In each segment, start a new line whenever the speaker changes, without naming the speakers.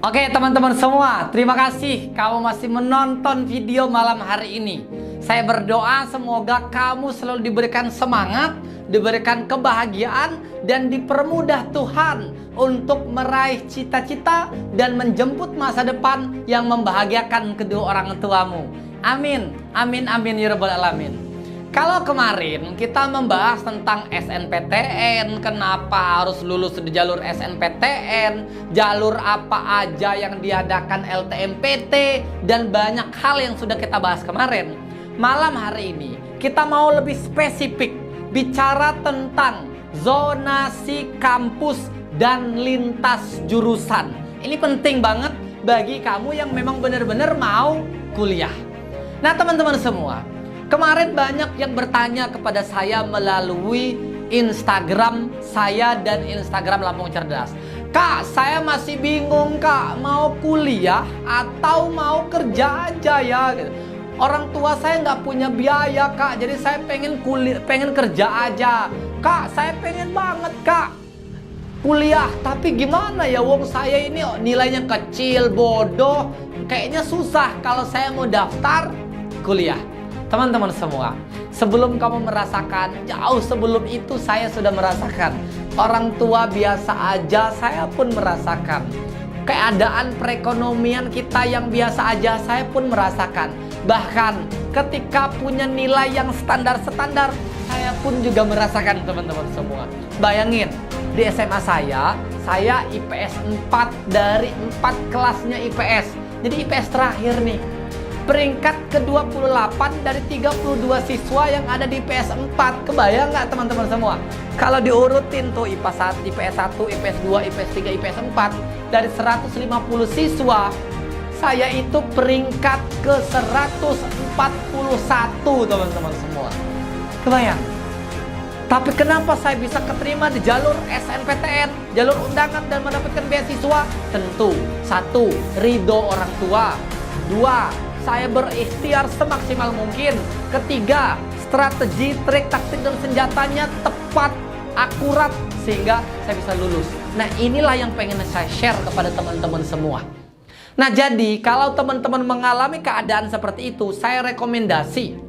Oke teman-teman semua, terima kasih kamu masih menonton video malam hari ini. Saya berdoa semoga kamu selalu diberikan semangat, diberikan kebahagiaan, dan dipermudah Tuhan untuk meraih cita-cita dan menjemput masa depan yang membahagiakan kedua orang tuamu. Amin, amin, amin ya rabbal alamin. Kalau kemarin kita membahas tentang SNPTN, kenapa harus lulus di jalur SNPTN, jalur apa aja yang diadakan LTMPT, dan banyak hal yang sudah kita bahas kemarin. Malam hari ini kita mau lebih spesifik bicara tentang zonasi kampus dan lintas jurusan. Ini penting banget bagi kamu yang memang benar-benar mau kuliah. Nah teman-teman semua, kemarin banyak yang bertanya kepada saya melalui Instagram saya dan Instagram Lampung Cerdas. Kak, saya masih bingung kak, mau kuliah atau mau kerja aja ya gitu. Orang tua saya nggak punya biaya kak, jadi saya pengen kerja aja. Kak, saya pengen banget kak kuliah, tapi gimana ya, wong saya ini nilainya kecil, bodoh, kayaknya susah kalau saya mau daftar kuliah. Teman-teman semua, sebelum kamu merasakan, jauh sebelum itu saya sudah merasakan. Orang tua biasa aja saya pun merasakan. Keadaan perekonomian kita yang biasa aja saya pun merasakan. Bahkan ketika punya nilai yang standar-standar, saya pun juga merasakan teman-teman semua. Bayangin, di SMA saya IPS 4 dari 4 kelasnya IPS. Jadi IPS terakhir nih. Peringkat ke-28 dari 32 siswa yang ada di IPS 4. Kebayang nggak teman-teman semua? Kalau diurutin tuh IPA 1, IPS 1, IPS 2, IPS 3, IPS 4, dari 150 siswa, saya itu peringkat ke-141 teman-teman semua. Kebayang? Tapi kenapa saya bisa keterima di jalur SNPTN, jalur undangan dan mendapatkan beasiswa? Tentu, 1, ridho orang tua. 2, saya berikhtiar semaksimal mungkin. 3, strategi, trik, taktik, dan senjatanya tepat, akurat, sehingga saya bisa lulus. Nah inilah yang pengen saya share kepada teman-teman semua. Nah jadi kalau teman-teman mengalami keadaan seperti itu, saya rekomendasi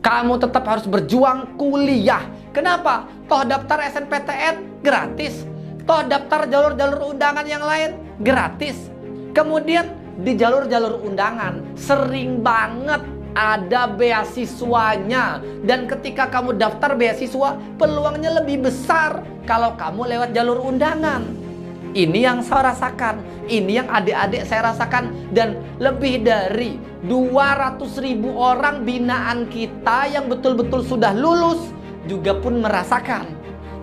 kamu tetap harus berjuang kuliah. Kenapa? Toh daftar SNPTN gratis, toh daftar jalur-jalur undangan yang lain gratis. Kemudian di jalur-jalur undangan sering banget ada beasiswanya, dan ketika kamu daftar beasiswa peluangnya lebih besar kalau kamu lewat jalur undangan. Ini yang saya rasakan, ini yang adik-adik saya rasakan, dan lebih dari 200.000 orang binaan kita yang betul-betul sudah lulus juga pun merasakan.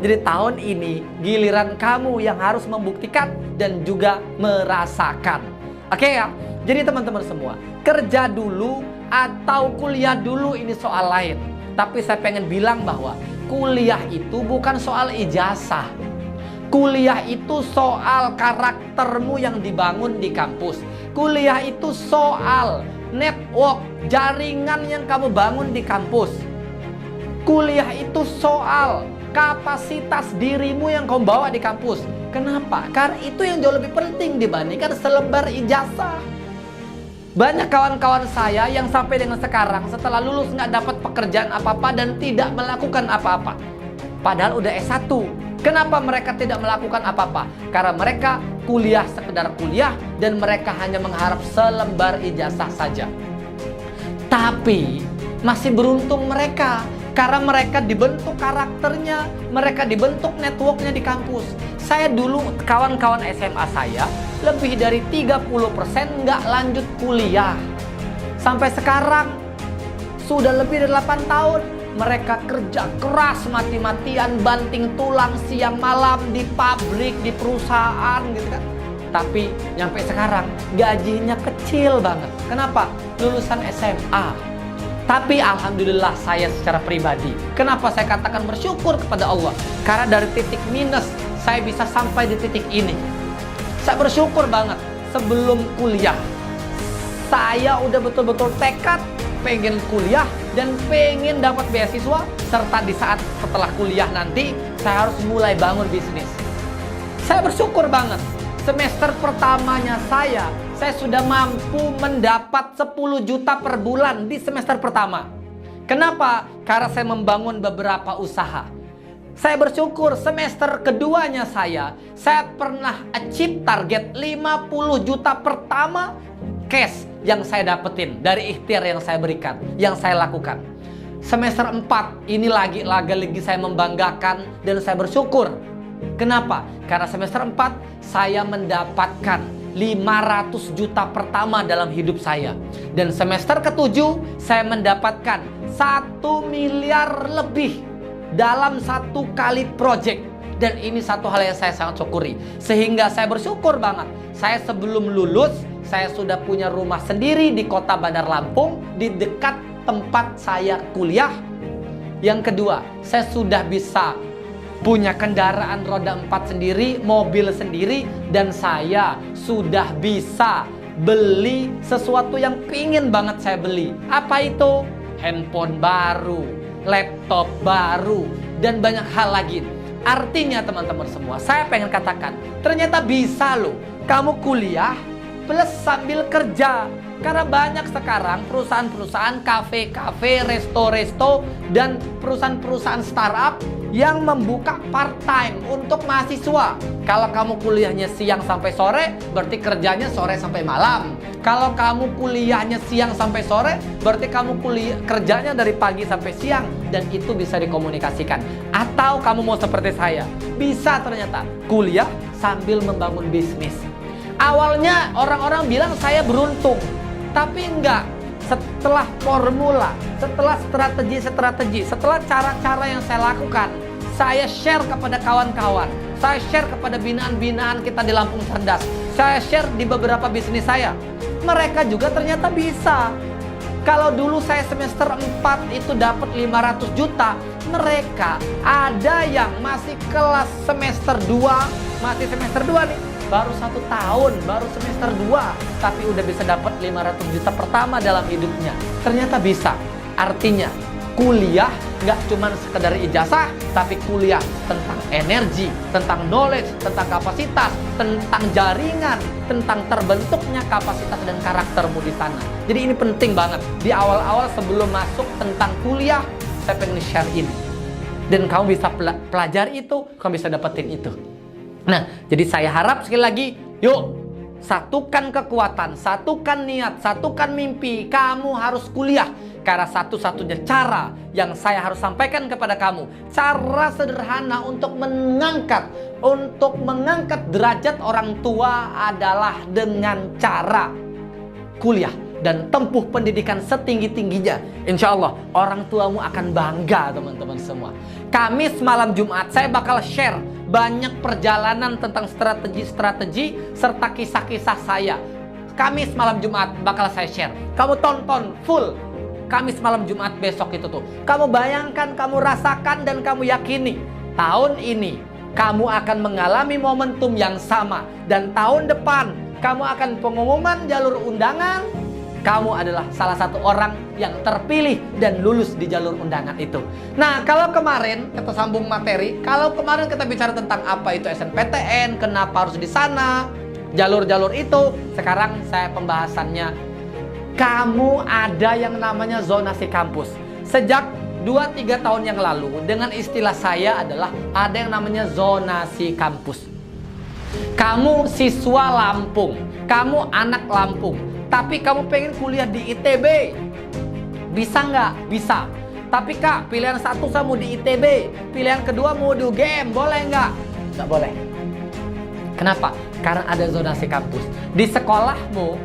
Jadi tahun ini giliran kamu yang harus membuktikan dan juga merasakan. Oke ya, jadi teman-teman semua, kerja dulu atau kuliah dulu ini soal lain. Tapi saya pengen bilang bahwa kuliah itu bukan soal ijazah. Kuliah itu soal karaktermu yang dibangun di kampus. Kuliah itu soal network, jaringan yang kamu bangun di kampus. Kuliah itu soal kapasitas dirimu yang kamu bawa di kampus. Kenapa? Karena itu yang jauh lebih penting dibandingkan selembar ijazah. Banyak kawan-kawan saya yang sampai dengan sekarang setelah lulus nggak dapat pekerjaan apa-apa dan tidak melakukan apa-apa. Padahal udah S1. Kenapa mereka tidak melakukan apa-apa? Karena mereka kuliah sekedar kuliah dan mereka hanya mengharap selembar ijazah saja. Tapi masih beruntung mereka, karena mereka dibentuk karakternya, mereka dibentuk networknya di kampus. Saya dulu, kawan-kawan SMA saya, lebih dari 30% nggak lanjut kuliah. Sampai sekarang, sudah lebih dari 8 tahun, mereka kerja keras, mati-matian, banting tulang siang malam, di pabrik, di perusahaan gitu kan. Tapi, nyampe sekarang, gajinya kecil banget. Kenapa? Lulusan SMA. Tapi alhamdulillah saya secara pribadi, kenapa saya katakan bersyukur kepada Allah? Karena dari titik minus saya bisa sampai di titik ini. Saya bersyukur banget. Sebelum kuliah saya udah betul-betul tekad pengen kuliah dan pengen dapat beasiswa, serta di saat setelah kuliah nanti saya harus mulai bangun bisnis. Saya bersyukur banget. semester pertamanya saya sudah mampu mendapat 10 juta per bulan di semester pertama. Kenapa? Karena saya membangun beberapa usaha. Saya bersyukur semester keduanya saya pernah achieve target 50 juta pertama cash yang saya dapetin dari ikhtiar yang saya berikan, yang saya lakukan. Semester 4 ini lagi saya membanggakan dan saya bersyukur. Kenapa? Karena semester 4 saya mendapatkan 500 juta pertama dalam hidup saya. Dan semester ke-7 saya mendapatkan 1 miliar lebih dalam satu kali project. Dan ini satu hal yang saya sangat syukuri. Sehingga saya bersyukur banget. Saya sebelum lulus, saya sudah punya rumah sendiri di kota Bandar Lampung, di dekat tempat saya kuliah. Yang kedua, saya sudah bisa punya kendaraan roda 4 sendiri, mobil sendiri, dan saya sudah bisa beli sesuatu yang pingin banget saya beli. Apa itu? Handphone baru, laptop baru, dan banyak hal lagi. Artinya teman-teman semua, saya pengen katakan, ternyata bisa loh kamu kuliah plus sambil kerja. Karena banyak sekarang perusahaan-perusahaan, kafe-kafe, resto-resto, dan perusahaan-perusahaan startup yang membuka part-time untuk mahasiswa. Kalau kamu kuliahnya siang sampai sore, berarti kerjanya sore sampai malam. Kalau kamu kuliahnya siang sampai sore, berarti kamu kerjanya dari pagi sampai siang. Dan itu bisa dikomunikasikan. Atau kamu mau seperti saya, bisa ternyata kuliah sambil membangun bisnis. Awalnya orang-orang bilang saya beruntung. Tapi enggak, setelah formula, setelah strategi, setelah cara-cara yang saya lakukan, saya share kepada kawan-kawan, saya share kepada binaan-binaan kita di Lampung Cerdas, saya share di beberapa bisnis saya. Mereka juga ternyata bisa. Kalau dulu saya semester 4 itu dapat 500 juta, mereka ada yang masih kelas semester 2, masih semester 2 nih. Baru 1 tahun, baru semester 2, tapi udah bisa dapat 500 juta pertama dalam hidupnya. Ternyata bisa. Artinya, kuliah nggak cuma sekedar ijazah, tapi kuliah tentang energi, tentang knowledge, tentang kapasitas, tentang jaringan, tentang terbentuknya kapasitas dan karaktermu di sana. Jadi ini penting banget. Di awal-awal sebelum masuk tentang kuliah, saya pengen share ini. Dan kamu bisa pelajari itu, kamu bisa dapetin itu. Nah, jadi saya harap sekali lagi, yuk satukan kekuatan, satukan niat, satukan mimpi. Kamu harus kuliah. Karena satu-satunya cara yang saya harus sampaikan kepada kamu, cara sederhana untuk mengangkat derajat orang tua adalah dengan cara kuliah dan tempuh pendidikan setinggi-tingginya. Insya Allah orang tuamu akan bangga teman-teman semua. Kamis malam Jumat saya bakal share banyak perjalanan tentang strategi-strategi serta kisah-kisah saya. Kamis malam Jumat bakal saya share. Kamu tonton full Kamis malam Jumat besok itu tuh. Kamu bayangkan, kamu rasakan, dan kamu yakini tahun ini kamu akan mengalami momentum yang sama. Dan tahun depan kamu akan pengumuman jalur undangan. Kamu adalah salah satu orang yang terpilih dan lulus di jalur undangan itu. Nah, kalau kemarin kita sambung materi, kalau kemarin kita bicara tentang apa itu SNPTN, kenapa harus di sana, jalur-jalur itu, sekarang saya pembahasannya, kamu ada yang namanya zonasi kampus. Sejak 2-3 tahun yang lalu, dengan istilah saya adalah ada yang namanya zonasi kampus. Kamu siswa Lampung, kamu anak Lampung, tapi kamu pengen kuliah di ITB, bisa nggak? Bisa. Tapi Kak, pilihan satu saya mau di ITB, pilihan kedua mau di UGM, boleh nggak? Nggak boleh. Kenapa? Karena ada zonasi kampus. Di sekolahmu,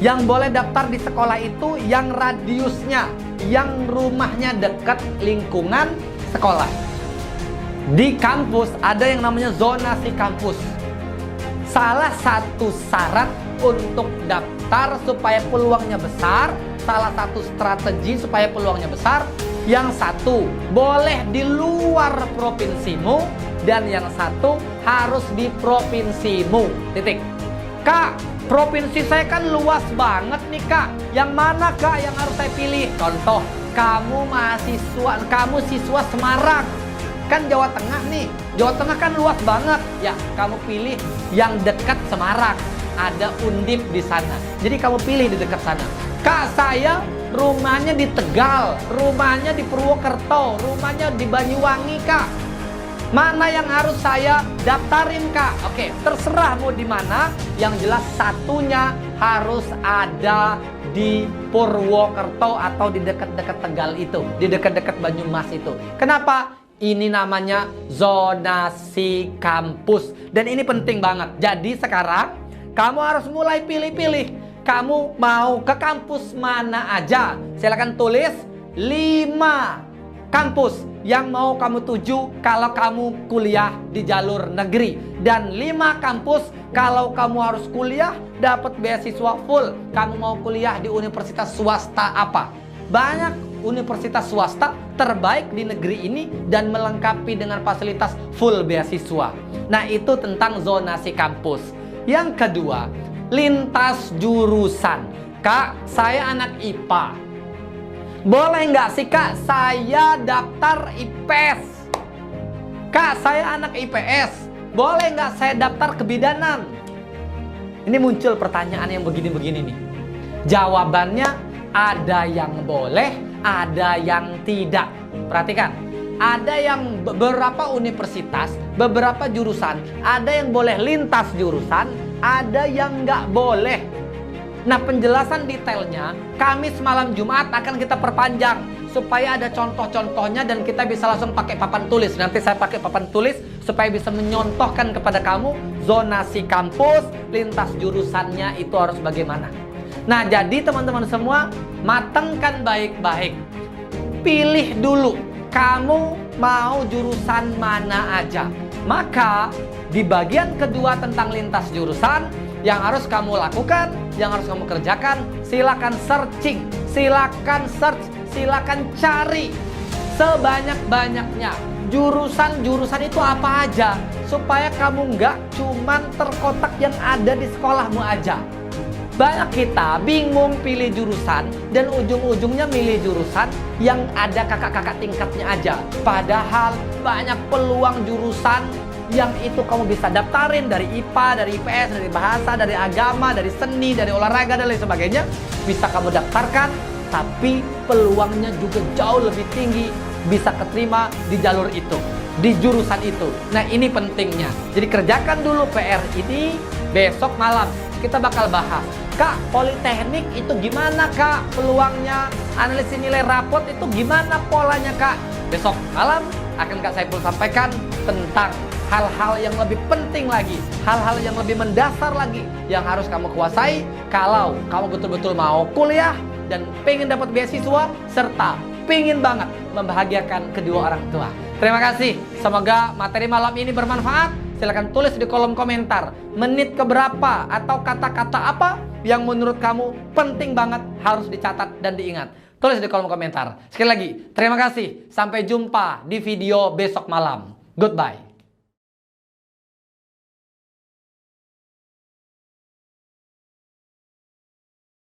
yang boleh daftar di sekolah itu yang radiusnya, yang rumahnya dekat lingkungan sekolah. Di kampus ada yang namanya zonasi kampus. Salah satu syarat untuk daftar supaya peluangnya besar, salah satu strategi supaya peluangnya besar, yang satu boleh di luar provinsimu dan yang satu harus di provinsimu. Titik. Kak, provinsi saya kan luas banget nih Kak. Yang mana Kak yang harus saya pilih? Contoh, kamu siswa Semarang. Kan Jawa Tengah nih. Jawa Tengah kan luas banget. Ya, kamu pilih yang dekat Semarang. Ada Undip di sana. Jadi kamu pilih di dekat sana. Kak, saya rumahnya di Tegal, rumahnya di Purwokerto, rumahnya di Banyuwangi, Kak. Mana yang harus saya daftarin, Kak? Oke, terserah mau di mana. Yang jelas satunya harus ada di Purwokerto atau di dekat-dekat Tegal itu, di dekat-dekat Banyumas itu. Kenapa? Ini namanya zonasi kampus. Dan ini penting banget. Jadi sekarang kamu harus mulai pilih-pilih. Kamu mau ke kampus mana aja? Silakan tulis 5 kampus yang mau kamu tuju kalau kamu kuliah di jalur negeri. Dan 5 kampus kalau kamu harus kuliah dapat beasiswa full. Kamu mau kuliah di universitas swasta apa? Banyak universitas swasta terbaik di negeri ini dan melengkapi dengan fasilitas full beasiswa. Nah, itu tentang zonasi kampus. Yang kedua, lintas jurusan. Kak, saya anak IPA. Boleh nggak sih, Kak, saya daftar IPS? Kak, saya anak IPS. Boleh nggak saya daftar kebidanan? Ini muncul pertanyaan yang begini-begini nih. Jawabannya ada yang boleh, ada yang tidak. Perhatikan. Ada yang beberapa universitas, beberapa jurusan, ada yang boleh lintas jurusan, ada yang nggak boleh. Nah, penjelasan detailnya Kamis malam Jumat akan kita perpanjang supaya ada contoh-contohnya dan kita bisa langsung pakai papan tulis. Nanti saya pakai papan tulis supaya bisa menyontohkan kepada kamu zonasi kampus, lintas jurusannya itu harus bagaimana. Nah, jadi teman-teman semua, matangkan baik-baik. Pilih dulu kamu mau jurusan mana aja. Maka di bagian kedua tentang lintas jurusan, yang harus kamu lakukan, yang harus kamu kerjakan, silakan searching, silakan search, silakan cari sebanyak-banyaknya jurusan-jurusan itu apa aja, supaya kamu nggak cuman terkotak yang ada di sekolahmu aja. Banyak kita bingung pilih jurusan dan ujung-ujungnya milih jurusan yang ada kakak-kakak tingkatnya aja. Padahal banyak peluang jurusan yang itu kamu bisa daftarin dari IPA, dari IPS, dari bahasa, dari agama, dari seni, dari olahraga, dan lain sebagainya. Bisa kamu daftarkan, tapi peluangnya juga jauh lebih tinggi bisa keterima di jalur itu, di jurusan itu. Nah, ini pentingnya. Jadi kerjakan dulu PR ini, besok malam kita bakal bahas. Kak, politeknik itu gimana, Kak, peluangnya? Analisis nilai rapot itu gimana polanya, Kak? Besok malam akan Kak Saiful sampaikan tentang hal-hal yang lebih penting lagi, hal-hal yang lebih mendasar lagi yang harus kamu kuasai kalau kamu betul-betul mau kuliah dan pengen dapat beasiswa serta pengen banget membahagiakan kedua orang tua. Terima kasih. Semoga materi malam ini bermanfaat. Silahkan tulis di kolom komentar menit keberapa atau kata-kata apa yang menurut kamu penting banget harus dicatat dan diingat. Tulis di kolom komentar. Sekali lagi, terima kasih. Sampai jumpa di video besok malam. Goodbye.